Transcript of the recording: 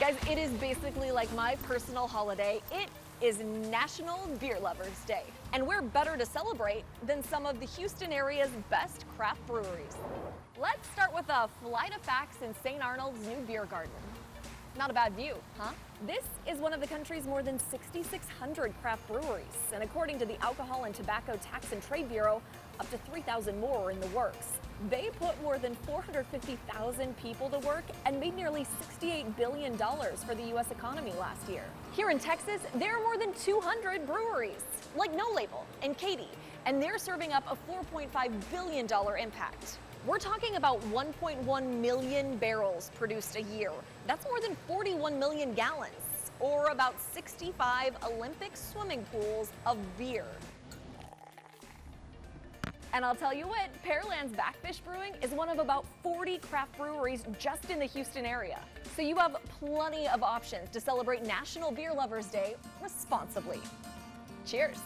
Guys, it is basically like my personal holiday. It is National Beer Lovers Day. And we're better to celebrate than some of the Houston area's best craft breweries. Let's start with a flight of facts in St. Arnold's new beer garden. Not a bad view, huh? This is one of the country's more than 6,600 craft breweries. And according to the Alcohol and Tobacco Tax and Trade Bureau, up to 3,000 more are in the works. They put more than 450,000 people to work and made nearly $68 billion for the U.S. economy last year. Here in Texas, there are more than 200 breweries, like No Label and Katie, and they're serving up a $4.5 billion impact. We're talking about 1.1 million barrels produced a year. That's more than 41 million gallons, or about 65 Olympic swimming pools of beer. And I'll tell you what, Pearland's Backfish Brewing is one of about 40 craft breweries just in the Houston area. So you have plenty of options to celebrate National Beer Lovers Day responsibly. Cheers.